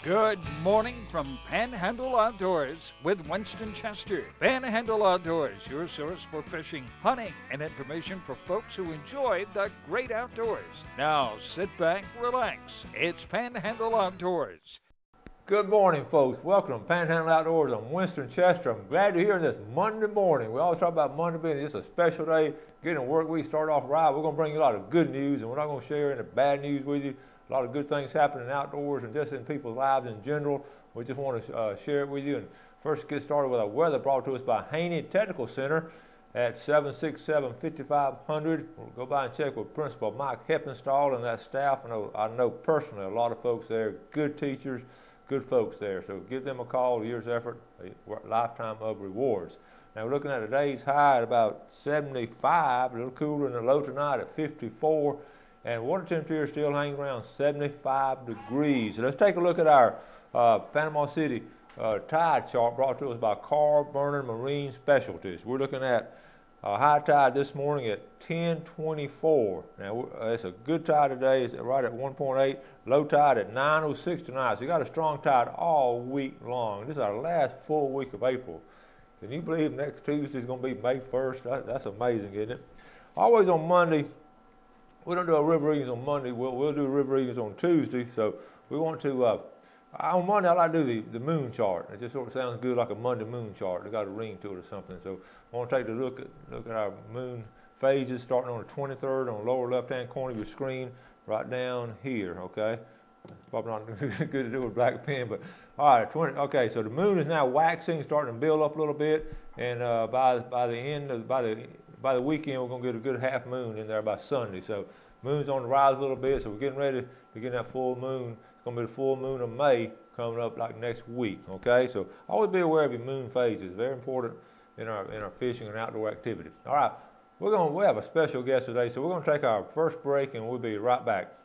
Good morning from Panhandle Outdoors with Winston Chester. Panhandle Outdoors, your source for fishing, hunting, and information for folks who enjoy the great outdoors. Now sit back, relax. It's Panhandle Outdoors. Good morning, folks. Welcome to Panhandle Outdoors. I'm Winston Chester. I'm glad you're here this Monday morning. We always talk about Monday being just a special day, getting a work week start off right. We're going to bring you a lot of good news, and we're not going to share any bad news with you. A lot of good things happening outdoors and just in people's lives in general. We just want to share it with you. And first, get started with our weather brought to us by Haney Technical Center at 767-5500. We'll go by and check with Principal Mike Heppenstall and that staff. I know personally a lot of folks there, good teachers, good folks there. So give them a call. A year's effort, a lifetime of rewards. Now we're looking at today's high at about 75, a little cooler in the low tonight at 54. And water temperature still hanging around 75 degrees. So let's take a look at our Panama City tide chart brought to us by Carl Vernon Marine Specialties. We're looking at high tide this morning at 10:24. Now it's a good tide today. It's right at 1.8. Low tide at 9:06 tonight. So you got a strong tide all week long. This is our last full week of April. Can you believe next Tuesday is going to be May 1st? That's amazing, isn't it? Always on Monday. We don't do our river readings on Monday. We'll do river readings on Tuesday. So we want to, on Monday I like to do the moon chart. It just sort of sounds good like a Monday moon chart. It got a ring to it or something. So I want to take a look at our moon phases starting on the 23rd on the lower left-hand corner of your screen right down here, okay? Probably not good to do with a black pen, but all right, okay, so the moon is now waxing, starting to build up a little bit, and by the weekend, we're going to get a good half moon in there by Sunday. So moon's on the rise a little bit, so we're getting ready to get that full moon. It's going to be the full moon of May coming up like next week, okay? So always be aware of your moon phases. Very important in our fishing and outdoor activity. All right, we have a special guest today, so we're going to take our first break, and we'll be right back.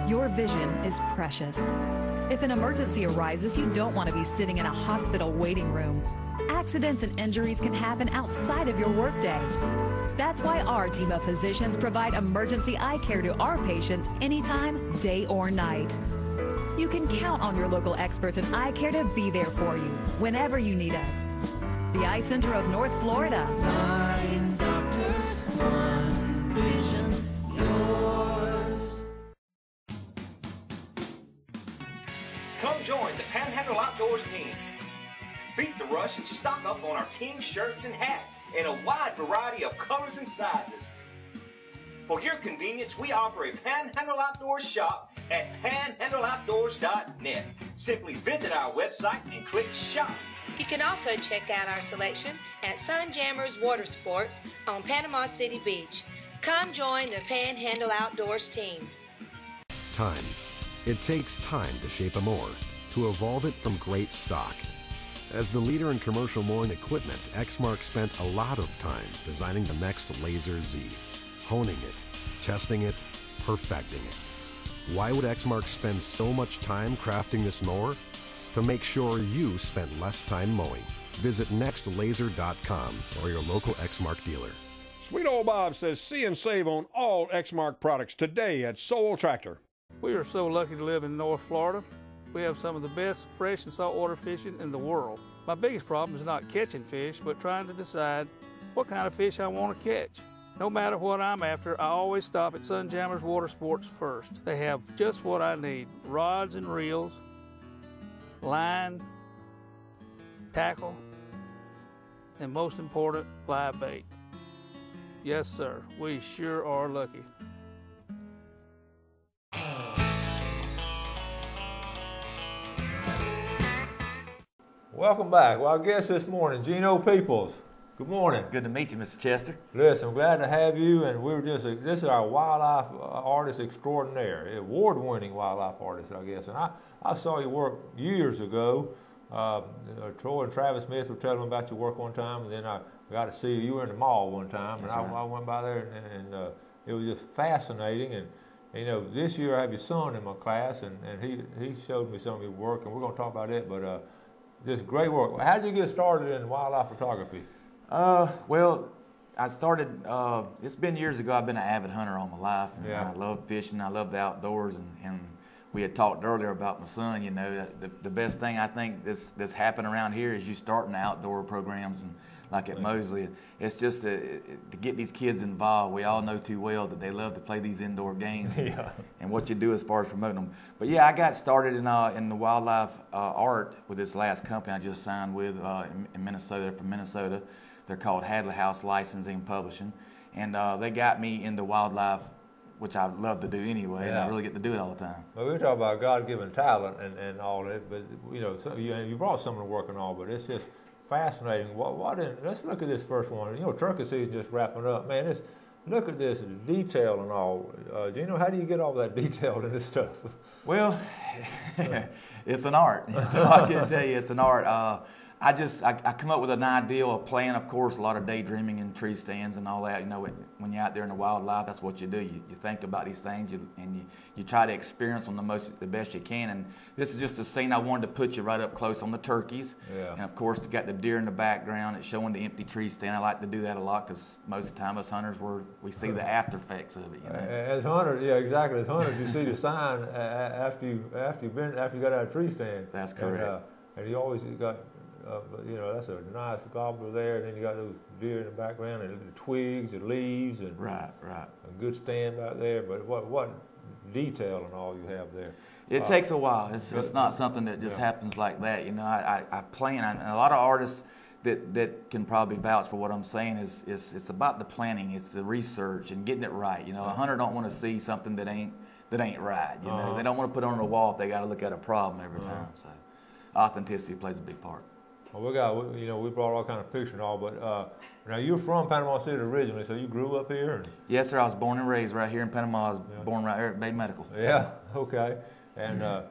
Your vision is precious. If an emergency arises, you don't want to be sitting in a hospital waiting room. Accidents and injuries can happen outside of your workday. That's why our team of physicians provide emergency eye care to our patients anytime, day or night. You can count on your local experts in eye care to be there for you whenever you need us. The Eye Center of North Florida. 9 doctors, 1 vision, yours. Come join the Panhandle Outdoors team. Beat the rush and stock up on our team shirts and hats in a wide variety of colors and sizes. For your convenience, we offer a Panhandle Outdoors shop at panhandleoutdoors.net. Simply visit our website and click shop. You can also check out our selection at Sunjammers Water Sports on Panama City Beach. Come join the Panhandle Outdoors team. Time. It takes time to shape a mower, to evolve it from great stock. As the leader in commercial mowing equipment, Exmark spent a lot of time designing the next Laser Z, honing it, testing it, perfecting it. Why would Exmark spend so much time crafting this mower? To make sure you spend less time mowing. Visit nextlaser.com or your local Exmark dealer. Sweet old Bob says see and save on all Exmark products today at Soul Tractor. We are so lucky to live in North Florida. We have some of the best fresh and saltwater fishing in the world. My biggest problem is not catching fish, but trying to decide what kind of fish I want to catch. No matter what I'm after, I always stop at Sunjammers Water Sports first. They have just what I need: rods and reels, line, tackle, and most important, live bait. Yes, sir, we sure are lucky. Welcome back. Well, our guest this morning, Gino Peoples. Good morning. Good to meet you, Mr. Chester. Listen, I'm glad to have you, and this is our wildlife artist extraordinaire, award-winning wildlife artist, I guess. And I saw your work years ago. Troy and Travis Smith were telling me about your work one time, and then I got to see you were in the mall one time, and I went by there, and it was just fascinating. And you know, this year I have your son in my class, and he showed me some of your work, and we're going to talk about it, but just great work. How did you get started in wildlife photography? Well, I started, it's been years ago. I've been an avid hunter all my life, and I love fishing. I love the outdoors, and we had talked earlier about my son, you know, the best thing I think that's happened around here is you starting the outdoor programs and like at Mosley. It's just to get these kids involved. We all know too well that they love to play these indoor games and what you do as far as promoting them. But yeah, I got started in the wildlife art with this last company I just signed with in Minnesota, from Minnesota. They're called Hadley House Licensing and Publishing. And they got me into wildlife, which I love to do anyway, and I really get to do it all the time. Well, we talk about God-given talent and all that, but you know, you brought some of the work and all, but it's just fascinating. Let's look at this first one. You know, turkey season just wrapping up. Man, look at this detail and all. Gino, how do you get all that detail in this stuff? Well, it's an art. So I can tell you, it's an art. I come up with an ideal, a plan, of course, a lot of daydreaming in tree stands and all that. You know, when you're out there in the wildlife, that's what you do. You think about these things and you try to experience them the best you can. And this is just a scene I wanted to put you right up close on the turkeys. Yeah. And of course, you got the deer in the background. It's showing the empty tree stand. I like to do that a lot because most of the time, us hunters, we see the after effects of it. You know? As hunters, yeah, exactly. As hunters, you see the sign after you got out of the tree stand. That's correct. And you always got. You know, that's a nice gobbler there, and then you got those deer in the background, and the twigs, the leaves, and right. A good stand out there. But what detail and all you have there? It takes a while. It's not something that just happens like that. You know, I plan, and a lot of artists that can probably vouch for what I'm saying is it's about the planning, it's the research and getting it right. You know, a hunter don't want to see something that ain't right. You know, they don't want to put it on the wall if they got to look at a problem every time. So, authenticity plays a big part. Well, we brought all kind of pictures and all, but now you're from Panama City originally, so you grew up here? Yes, sir. I was born and raised right here in Panama. I was born right here at Bay Medical. Yeah, okay. And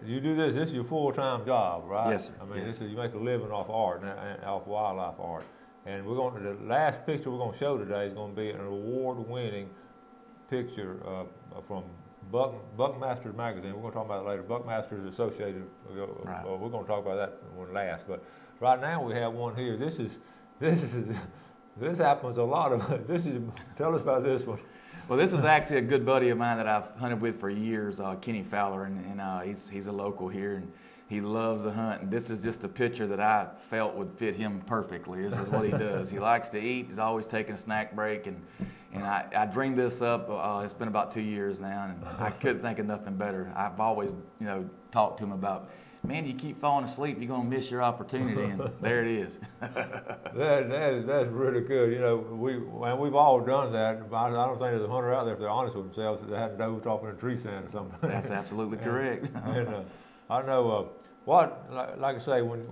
you do this is your full-time job, right? Yes, sir. I mean, you make a living off art, and off wildlife art. And the last picture we're going to show today is going to be an award-winning picture from Buckmaster magazine. We're going to talk about it later. Buckmaster is associated. Right. We're going to talk about that one last. But right now we have one here. This happens a lot of. Tell us about this one. Well, this is actually a good buddy of mine that I've hunted with for years, Kenny Fowler, and he's a local here, and he loves to hunt. And this is just a picture that I felt would fit him perfectly. This is what he does. He likes to eat. He's always taking a snack break, and I dreamed this up. It's been about 2 years now, and I couldn't think of nothing better. I've always, talked to him about, man, you keep falling asleep, you're going to miss your opportunity, and there it is. That's really good. We've all done that. I don't think there's a hunter out there, if they're honest with themselves, that hadn't dozed off in a tree stand or something. That's absolutely correct. I know like I say, when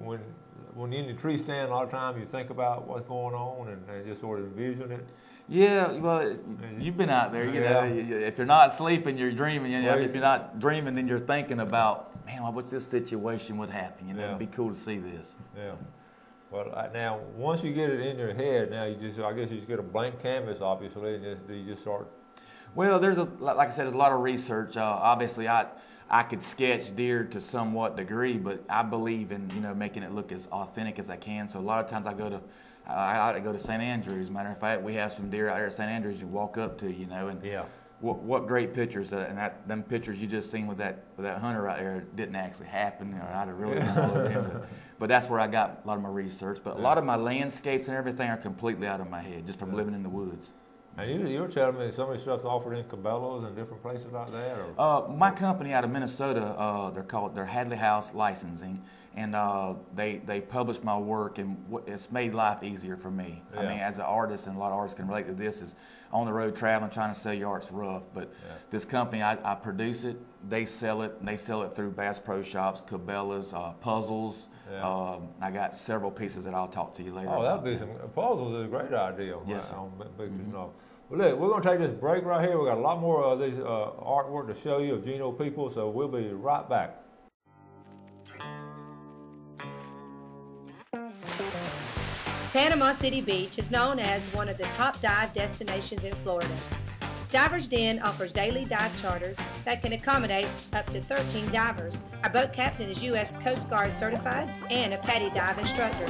you're in the tree stand, a lot of times you think about what's going on and just sort of envision it. Yeah, well, you've been out there. You know, if you're not sleeping, you're dreaming. If you're not dreaming, then you're thinking about, man, what's this situation would happen? It'd be cool to see this. Yeah. Well, now once you get it in your head, now I guess you just get a blank canvas, obviously, and you just start. Well, like I said, there's a lot of research. Obviously, I could sketch deer to somewhat degree, but I believe in making it look as authentic as I can. So a lot of times I go to St. Andrews. As a matter of fact, we have some deer out here at St. Andrews you walk up to, and what great pictures. And them pictures you just seen with that hunter right there didn't actually happen, or I'd have really been all over him. But that's where I got a lot of my research. But a lot of my landscapes and everything are completely out of my head, just from living in the woods. And you were telling me some of the stuff's offered in Cabela's and different places like that? Or? My company out of Minnesota, they're Hadley House Licensing, and they publish my work, and it's made life easier for me. Yeah. I mean, as an artist, and a lot of artists can relate to this, is on the road traveling, trying to sell your art's rough. But this company, I produce it, they sell it, and they sell it through Bass Pro Shops, Cabela's, puzzles. Yeah. I got several pieces that I'll talk to you later. Oh, that'd be some puzzles is a great idea. Yes, sir. Well, look, we're going to take this break right here. We've got a lot more of these artwork to show you of Gino people, so we'll be right back. Panama City Beach is known as one of the top dive destinations in Florida. Divers Den offers daily dive charters that can accommodate up to 13 divers. Our boat captain is U.S. Coast Guard certified and a PADI dive instructor.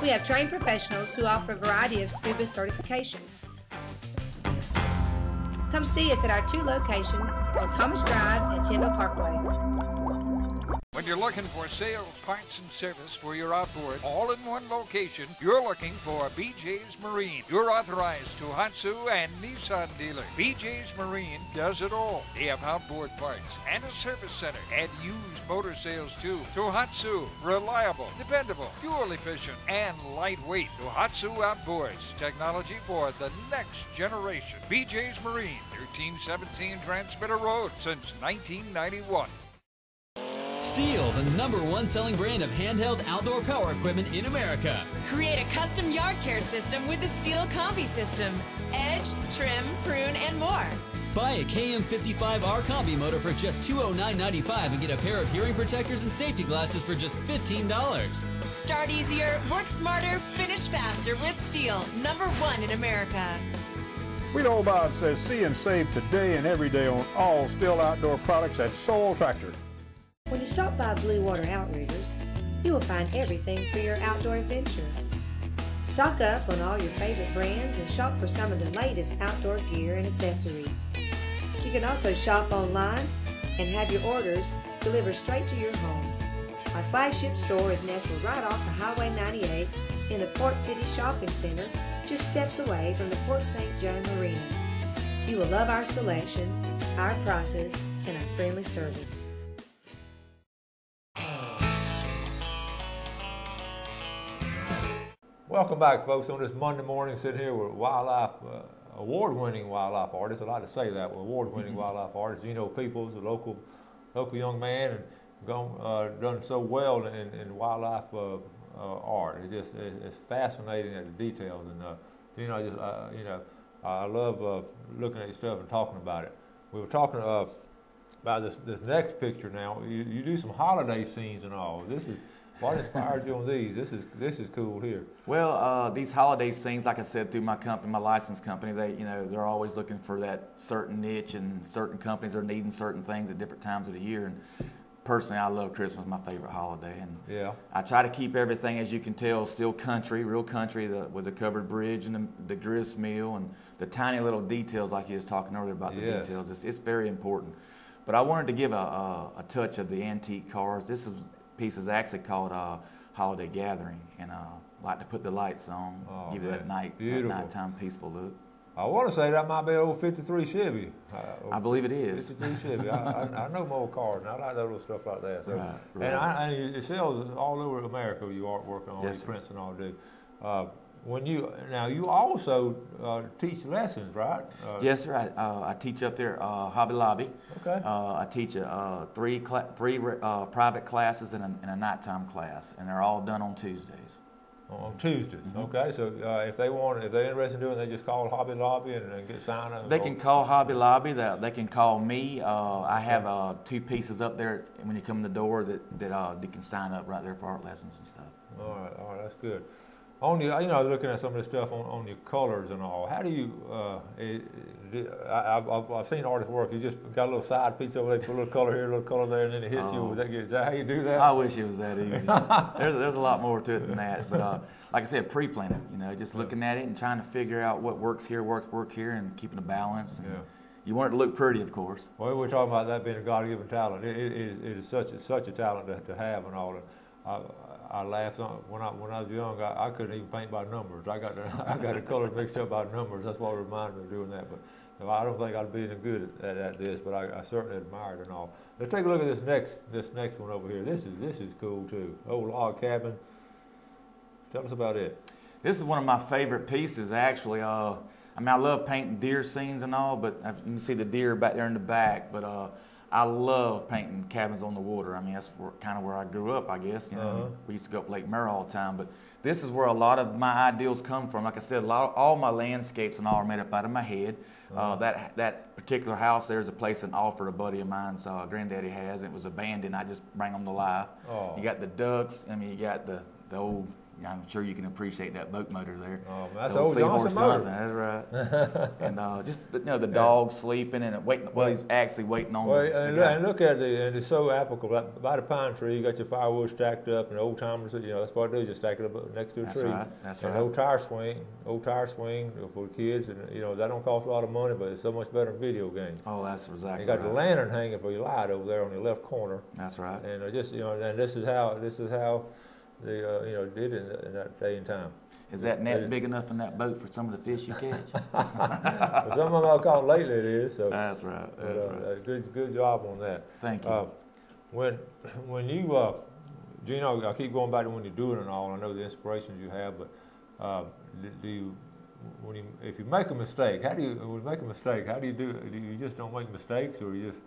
We have trained professionals who offer a variety of scuba certifications. Come see us at our 2 locations on Thomas Drive at Tyndall Parkway. When you're looking for sales, parts, and service for your outboard, all in one location, you're looking for BJ's Marine. You're authorized Tohatsu and Nissan dealer. BJ's Marine does it all. They have outboard parts and a service center and used motor sales too. Tohatsu, reliable, dependable, fuel efficient, and lightweight. Tohatsu Outboards, technology for the next generation. BJ's Marine, 1317 Transmitter Road since 1991. Steel, the #1 selling brand of handheld outdoor power equipment in America. Create a custom yard care system with the Steel Combi System. Edge, trim, prune, and more. Buy a KM55R Combi motor for just $209.95 and get a pair of hearing protectors and safety glasses for just $15. Start easier, work smarter, finish faster with Steel, #1 in America. Guido Bob says see and save today and every day on all Steel outdoor products at Soul Tractor. When you stop by Blue Water Outriggers, you will find everything for your outdoor adventure. Stock up on all your favorite brands and shop for some of the latest outdoor gear and accessories. You can also shop online and have your orders delivered straight to your home. Our flagship store is nestled right off of Highway 98 in the Port City Shopping Center, just steps away from the Port St. Joe Marina. You will love our selection, our prices, and our friendly service. Welcome back, folks, on this Monday morning, sitting here with award-winning wildlife artist. I like to say that, award-winning wildlife artist. Gino Peoples, a local young man, and done so well in wildlife art. It's fascinating at the details, and I love looking at your stuff and talking about it. We were talking about this next picture now. You do some holiday scenes and all. What inspired you on these? This is cool here. Well, these holiday scenes, like I said, through my company, my license company, they're always looking for that certain niche, and certain companies are needing certain things at different times of the year. And personally, I love Christmas, my favorite holiday. And yeah, I try to keep everything, as you can tell, still country, real country, with the covered bridge and the grist mill and the tiny little details, like you was talking earlier about the details. It's very important. But I wanted to give a touch of the antique cars. This piece is actually called Holiday Gathering, and I like to put the lights on, give it that nighttime peaceful look. I want to say that might be an old 53 Chevy. I believe it is. 53 Chevy. I know my old cars, and I like that little stuff like that. So, right. And it sells all over America. You artwork on all these prints and all do. You also teach lessons, right? Yes, sir. I teach up there Hobby Lobby. Okay. I teach three private classes and a nighttime class, and they're all done on Tuesdays. On Tuesdays, okay. So if they're interested in doing it, they just call Hobby Lobby and get signed up. They can call Hobby Lobby. They can call me. I have 2 pieces up there when you come in the door that they can sign up right there for art lessons and stuff. All right, that's good. I was looking at some of the stuff on your colors and all. How do you? I've seen artists work. You just got a little side piece over there, put a little color here, a little color there, and then it hits you. Is that how you do that? I wish it was that easy. There's a lot more to it than that. But like I said, pre-planning. Just looking at it and trying to figure out what works here, work here, and keeping a balance. And you want it to look pretty, of course. Well, we're talking about that being a God-given talent. It is such a talent to have and all. I laughed when I was young. I couldn't even paint by numbers. I got the colors mixed up by numbers. That's what reminded me of doing that. But I don't think I'd be any good at this. But I certainly admired it and all. Let's take a look at this next one over here. This is cool too. Old log cabin. Tell us about it. This is one of my favorite pieces, actually. I love painting deer scenes and all, but you can see the deer back there in the back. But I love painting cabins on the water. That's kind of where I grew up, I guess. We used to go up Lake Merrill all the time. But this is where a lot of my ideals come from. Like I said, all my landscapes and all are made up out of my head. That particular house there is a place in Alford a buddy of mine's granddaddy has. It was abandoned. I just bring them to life. You got the ducks. You got the old I'm sure you can appreciate that boat motor there. Oh, that's old Johnson motor. That's right. And just the dog sleeping and waiting. Well, he's actually waiting on. And look at and it's so applicable. By the pine tree, you got your firewood stacked up, and old timers, that's what I do. Just stack it up next to a tree. That's right. And old tire swing for the kids, and that don't cost a lot of money, but it's so much better than video games. Oh, that's exactly. You got the lantern hanging for your light over there on your left corner. That's right. And and this is how they did in that day and time. Is that net big enough in that boat for some of the fish you catch? Well, some of them I've caught lately it is. So that's right. Good job on that. Thank you. When you, Gino, I keep going back to when you're doing it all. I know the inspirations you have, but if you make a mistake, how do you do it? Do you just don't make mistakes, or you just?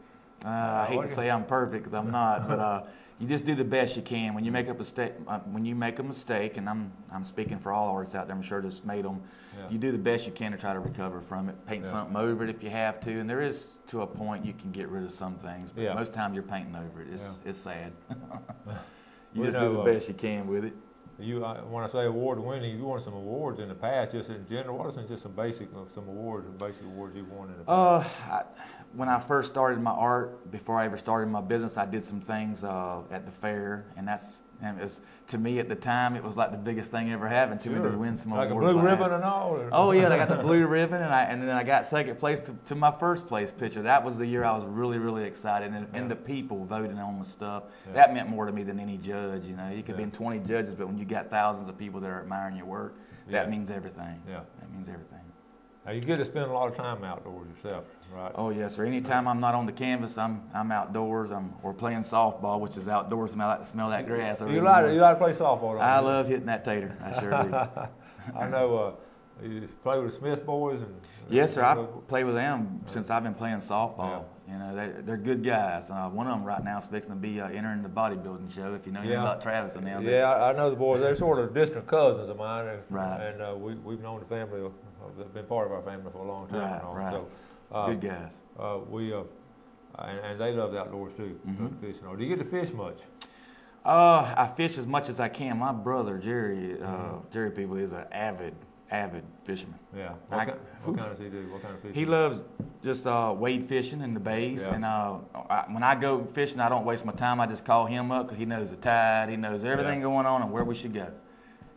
I hate to say I'm perfect because I'm not, but you just do the best you can. When you make a mistake, and I'm speaking for all artists out there, I'm sure this made them. Yeah. You do the best you can to try to recover from it. Paint something over it if you have to, and there is to a point you can get rid of some things, but most time you're painting over it. It's sad. You just do the best you can with it. When I say award-winning, you won some awards in the past, just in general. What are just some basic awards you've won in the past? When I first started my art, before I ever started my business, I did some things at the fair, and it was, to me at the time, it was like the biggest thing ever happened to me to win some awards. Like a blue ribbon and all? Oh yeah, I got the blue ribbon, and then I got second place to my first place picture. That was the year I was really, really excited, and the people voting on the stuff. That meant more to me than any judge. You could be 20 judges, but when you got thousands of people that are admiring your work, that means everything. Yeah, that means everything. Now you get to spend a lot of time outdoors yourself, right? Oh yes, sir. Anytime I'm not on the canvas, I'm outdoors. We're playing softball, which is outdoors, and I like to smell that grass. You like to play softball, don't you? I love hitting that tater. I sure do. I know you play with the Smith boys, and yes, sir. I play with them since I've been playing softball. Yeah. They're good guys. One of them right now is fixing to be entering the bodybuilding show. If you know anything about Travis and them. Yeah, I know the boys. They're sort of distant cousins of mine, right? And we've known the family. They've been part of our family for a long time. Right. So, good guys. And they love the outdoors too. Fishing. Do you get to fish much? I fish as much as I can. My brother Jerry, Jerry People, is an avid fisherman. Yeah. What kind does he do? What kind of fishing? He loves just wade fishing in the bays. Yeah. And when I go fishing, I don't waste my time. I just call him up because he knows the tide. He knows everything going on and where we should go.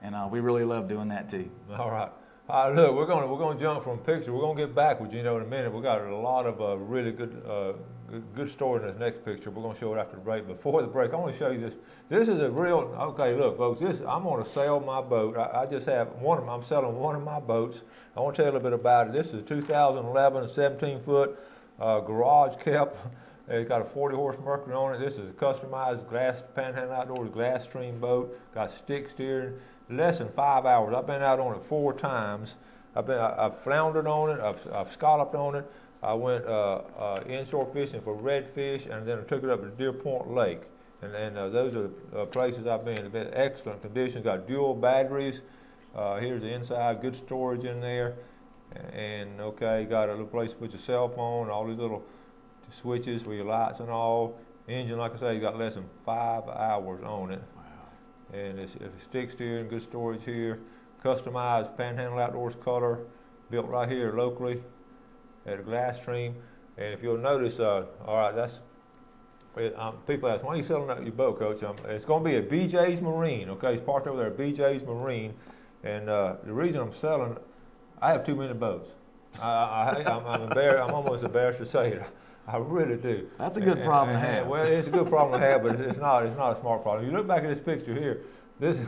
And we really love doing that too. All right. Look, we're going to jump from picture. We're going to get back with Gino in a minute. We got a lot of really good story in this next picture. We're going to show it after the break. Before the break, I want to show you this. This is a real. Okay, look, folks. I'm going to sell my boat. I just have one of them. I'm selling one of my boats. I want to tell you a little bit about it. This is a 2011 17-foot garage kept. It's got a 40-horse Mercury on it. This is a customized glass Panhandle Outdoors glass stream boat. Got stick steering. Less than 5 hours. I've been out on it 4 times. I've floundered on it. I've scalloped on it. I went inshore fishing for redfish, and then I took it up to Deer Point Lake. And those are the places I've been. They've been excellent condition. Got dual batteries. Here's the inside. Good storage in there. And got a little place to put your cell phone. All these little switches for your lights and all. Engine, like I say, you got less than 5 hours on it. And it's stick steering, good storage here. Customized Panhandle Outdoors color, built right here locally at a glass stream. And if you'll notice, all right, that's people ask, why are you selling out your boat, Coach? It's going to be at BJ's Marine. Okay, it's parked over there at BJ's Marine. And the reason I'm selling, I have too many boats. I'm embarrassed. I'm almost embarrassed to say it. I really do. That's a good problem to have. Well, it's a good problem to have, but it's not a smart problem. You look back at this picture here. This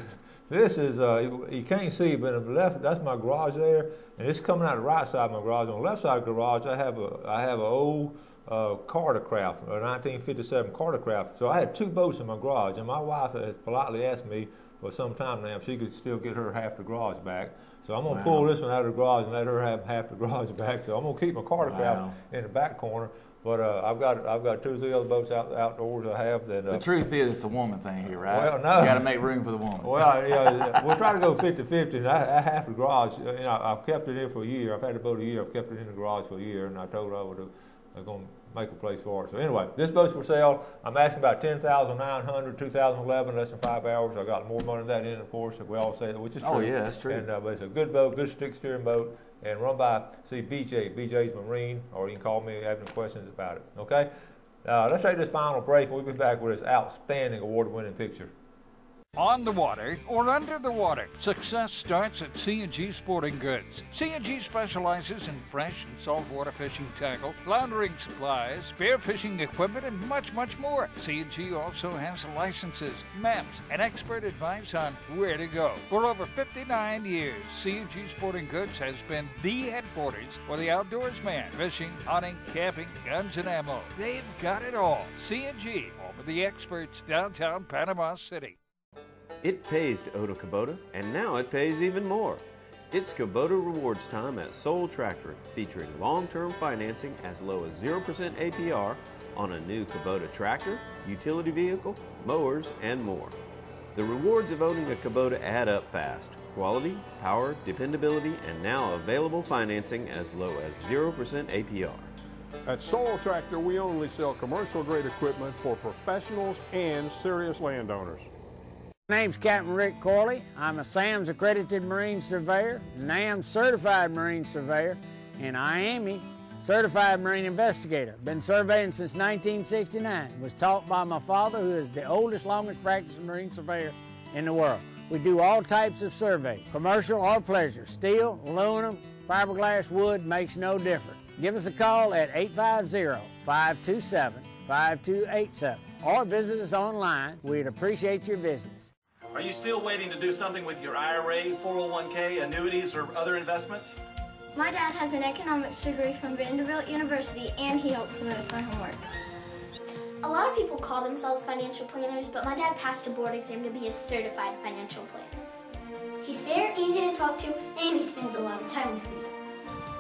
is you can't see, but on the left, that's my garage there, and it's coming out the right side of my garage. On the left side of the garage, I have an old Cartercraft, a 1957 Cartercraft. So I had 2 boats in my garage, and my wife has politely asked me for some time now if she could still get her half the garage back. So I'm gonna pull this one out of the garage and let her have half the garage back. So I'm gonna keep my Cartercraft in the back corner. But I've got 2 or 3 other boats outdoors I have that. The truth is, it's a woman thing here, right? Well, no. You got to make room for the woman. Well, we'll try to go 50-50. And I have the garage. I've kept it in for a year. I've had the boat a year. I've kept it in the garage for a year, and I told her I would going to make a place for it. So anyway, this boat's for sale. I'm asking about $10,900, 2011, less than 5 hours. I got more money than that in, of course, if we all say that, which is true. Oh yeah, that's true. And but it's a good boat, good stick steering boat, and run by see BJ. BJ's Marine, or you can call me if you have any questions about it. Okay, let's take this final break, and we'll be back with this outstanding award-winning picture. On the water or under the water, success starts at C&G Sporting Goods. C&G specializes in fresh and saltwater fishing tackle, floundering supplies, spearfishing equipment, and much, much more. C&G also has licenses, maps, and expert advice on where to go. For over 59 years, C&G Sporting Goods has been the headquarters for the outdoors man. Fishing, hunting, camping, guns, and ammo. They've got it all. C&G, home of the experts, downtown Panama City. It pays to own a Kubota, and now it pays even more. It's Kubota Rewards time at Soul Tractor, featuring long-term financing as low as 0% APR on a new Kubota tractor, utility vehicle, mowers, and more. The rewards of owning a Kubota add up fast. Quality, power, dependability, and now available financing as low as 0% APR. At Soul Tractor, we only sell commercial-grade equipment for professionals and serious landowners. My name's Captain Rick Corley. I'm a SAMS accredited Marine Surveyor, NAM certified Marine Surveyor, and IAME certified Marine Investigator. Been surveying since 1969. Was taught by my father, who is the oldest, longest practicing Marine Surveyor in the world. We do all types of survey, commercial or pleasure. Steel, aluminum, fiberglass, wood, makes no difference. Give us a call at 850-527-5287 or visit us online. We'd appreciate your visits. Are you still waiting to do something with your IRA, 401k, annuities, or other investments? My dad has an economics degree from Vanderbilt University, and he helped me with my homework. A lot of people call themselves financial planners, but my dad passed a board exam to be a certified financial planner. He's very easy to talk to, and he spends a lot of time with me.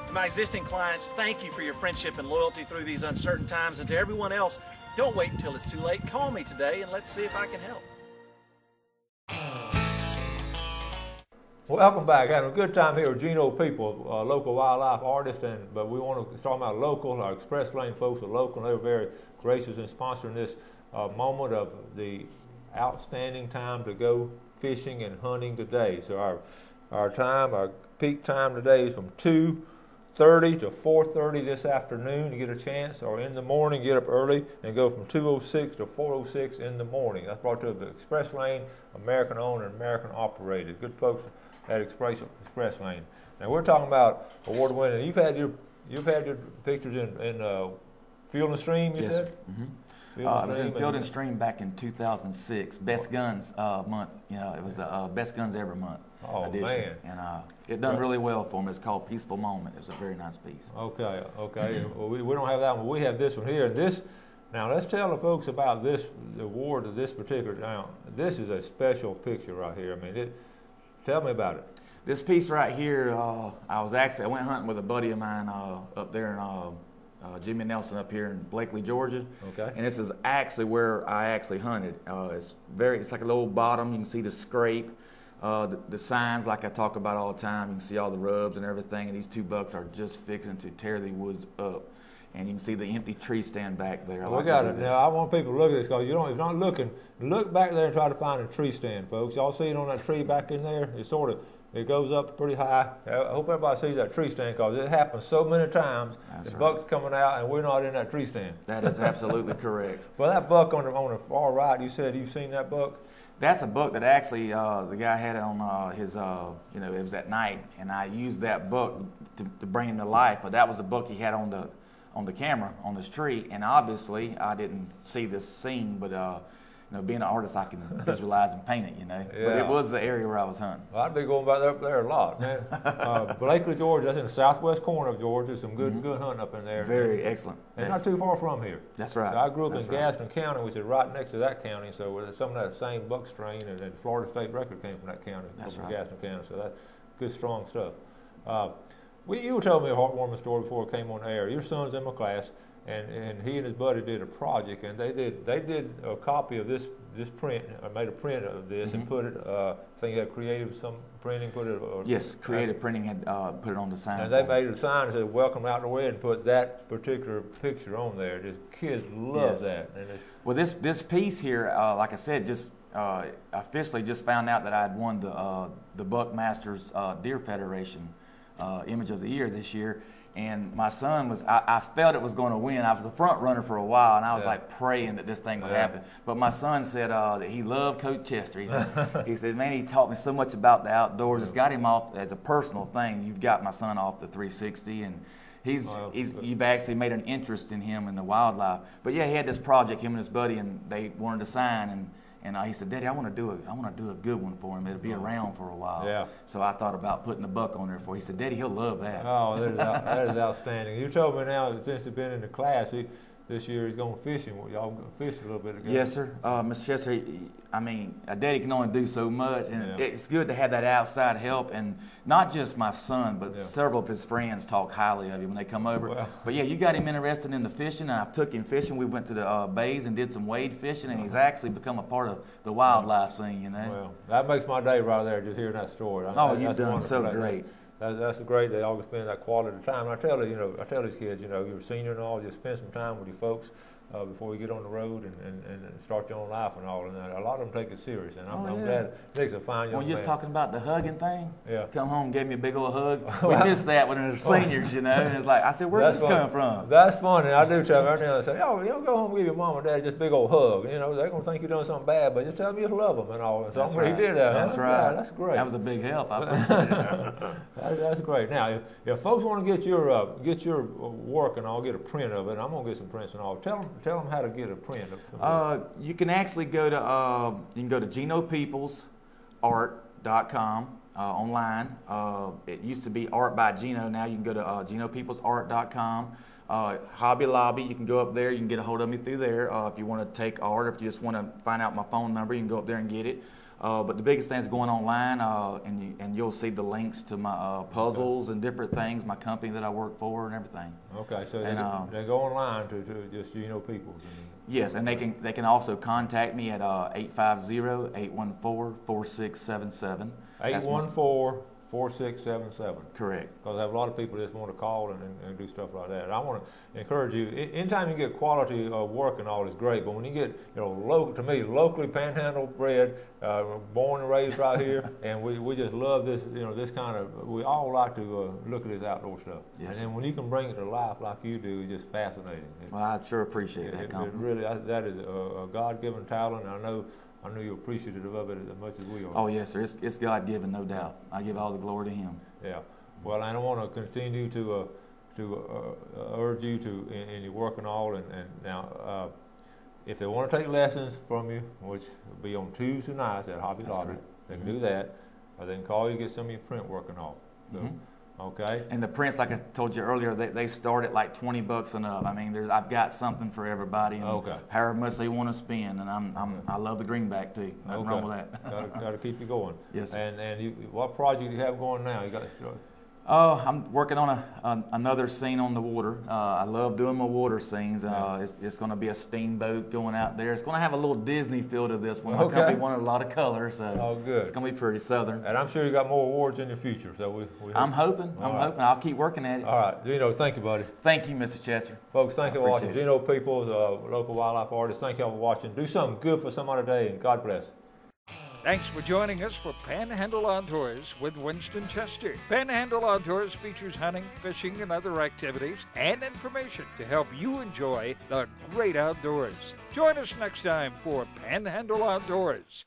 To my existing clients, thank you for your friendship and loyalty through these uncertain times, and to everyone else, don't wait until it's too late. Call me today, and let's see if I can help. Welcome back. Having a good time here with Gino People, a local wildlife artist, but we want to start about local. Our Express Lane folks are local, and they were very gracious in sponsoring this moment of the outstanding time to go fishing and hunting today. So our peak time today is from 2:30 to 4:30 this afternoon. You get a chance, or in the morning, get up early and go from 2:06 to 4:06 in the morning. That's brought to the Express Lane, American owned and American operated. Good folks at Express Lane. Now we're talking about award winning. You've had your pictures in Field and Stream. You said. Mm-hmm. I was in Field and Stream back in 2006. Best Guns month. You know, it was the Best Guns Ever month edition. Man. And it done really well for me. It's called Peaceful Moment. It was a very nice piece. Okay. Well, we don't have that one. We have this one here. And now let's tell the folks about the award of this particular. Now this is a special picture right here. I mean, tell me about it. This piece right here, I went hunting with a buddy of mine up there in Jimmy Nelson up here in Blakely, Georgia. Okay. And this is actually where I actually hunted. It's like a little bottom. You can see the scrape, the signs like I talk about all the time. You can see all the rubs and everything. And these two bucks are just fixing to tear the woods up. And you can see the empty tree stand back there. We got it. Now I want people to look at this because if you're not looking, look back there and try to find a tree stand, folks. Y'all see it on that tree back in there? It goes up pretty high. I hope everybody sees that tree stand because it happens so many times. The buck's coming out and we're not in that tree stand. That is absolutely correct. Well, that buck on the far right, you said you've seen that buck? That's a buck that actually the guy had it on his, it was at night, and I used that buck to bring him to life. But that was the buck he had on the camera on this tree, and obviously I didn't see this scene, but being an artist, I can visualize and paint it, Yeah. But it was the area where I was hunting. Well, I'd be going back up there a lot, man. Blakely, Georgia, that's in the southwest corner of Georgia. Some good hunting up in there. Very excellent. And not too far from here. That's right. So I grew up in Gaston County, which is right next to that county, so some of that same buck strain and Florida State record came from that county. That's from right. Gaston County, so that's good, strong stuff. You told me a heartwarming story before it came on air. Your son's in my class, and he and his buddy did a project, and they did a copy of this print, or made a print of this, and put it. I think you had Creative some printing put it. Yes, Creative Printing had put it on the sign. And they made a sign that said "Welcome Outdoor Ed" and put that particular picture on there. Just kids love that. And well, this piece here, like I said, just officially just found out that I had won the Buckmasters Deer Federation Image of the Year this year. And my son was, I felt it was going to win. I was a front runner for a while, and I was like praying that this thing would happen. But my son said that he loved Coach Chester. He said, man, he taught me so much about the outdoors. It's got him off as a personal thing. You've got my son off the 360, and you've actually made an interest in him and the wildlife. But yeah, he had this project, him and his buddy, and they wanted to sign, and he said, Daddy, I want to do a good one for him. It'll be around for a while. Yeah. So I thought about putting the buck on there for him. He said, Daddy, he'll love that. Oh, that is outstanding. You told me now that since he's been in the class, this year he's going fishing. Y'all fish a little bit together. Yes, sir. Mr. Chester, I mean, a daddy can only do so much, and it's good to have that outside help. And not just my son, but several of his friends talk highly of him when they come over. Well, but yeah, you got him interested in the fishing, and I took him fishing. We went to the bays and did some wade fishing, and he's actually become a part of the wildlife scene, you know. Well, that makes my day right there, just hearing that story. You've done so great. That's great. They all can spend that quality time. And I tell these kids, you're a senior and all, just spend some time with your folks before you get on the road and start your own life and all. And a lot of them take it serious, and I'm glad it takes a fine young man. When you're just talking about the hugging thing, yeah. Come home and gave me a big old hug. We missed that when we were seniors, And it's like, I said, where's this coming from? That's funny. I do tell them every now and then, I say, oh, go home and give your mom and dad just a big old hug. They're going to think you're doing something bad, but just tell them you love them and all. And so he did that. That's right. Yeah, that's great. That was a big help. That's great. Now, if folks want to get your work and all, get a print of it, I'm going to get some prints and all. Tell them how to get a print of you can actually go to GinoPeoplesArt.com online. It used to be Art by Gino. Now you can go to GinoPeoplesArt.com. Hobby Lobby, you can go up there. You can get a hold of me through there. If you want to take art, if you just want to find out my phone number, you can go up there and get it. But the biggest thing is going online, and you'll see the links to my puzzles and different things, my company that I work for, and everything. Okay, so they go online to just Peoples. Yes, and they can also contact me at 850-814-4677. 814-4677. Correct. Because I have a lot of people that just want to call and do stuff like that. And I want to encourage you. Anytime you get quality work and all is great, but when you get locally Panhandle bred, born and raised right here, and we just love this this kind of. We all like to look at this outdoor stuff. Yes. And then when you can bring it to life like you do, it's just fascinating. Well, I sure appreciate that compliment. Really, that is a God-given talent. I know you're appreciative of it as much as we are. Oh, yes, sir. It's God-given, no doubt. I give all the glory to Him. Yeah. Well, I don't want to continue to urge you in your work and all. And now, if they want to take lessons from you, which will be on Tuesday nights at Hobby Lobby, they can do that. Or they can call you, get some of your print work and all. So, okay. And the prints, like I told you earlier, they start at like $20 and up. I mean, I've got something for everybody, and however much they want to spend. And I love the greenback too. Nothing wrong with that. Got to keep you going. Yes. And what project do you have going now? You got to start. I'm working on another scene on the water. I love doing my water scenes. It's going to be a steamboat going out there. It's going to have a little Disney feel to this one. My company wanted a lot of color, so good. It's going to be pretty southern. And I'm sure you got more awards in the future. So I'm hoping. Hoping. I'll keep working at it. All right, Gino, thank you, buddy. Thank you, Mr. Chester. Folks, thank you for watching. Gino Peoples, local wildlife artist. Thank you all for watching. Do something good for somebody today, and God bless. Thanks for joining us for Panhandle Outdoors with Winston Chester. Panhandle Outdoors features hunting, fishing, and other activities and information to help you enjoy the great outdoors. Join us next time for Panhandle Outdoors.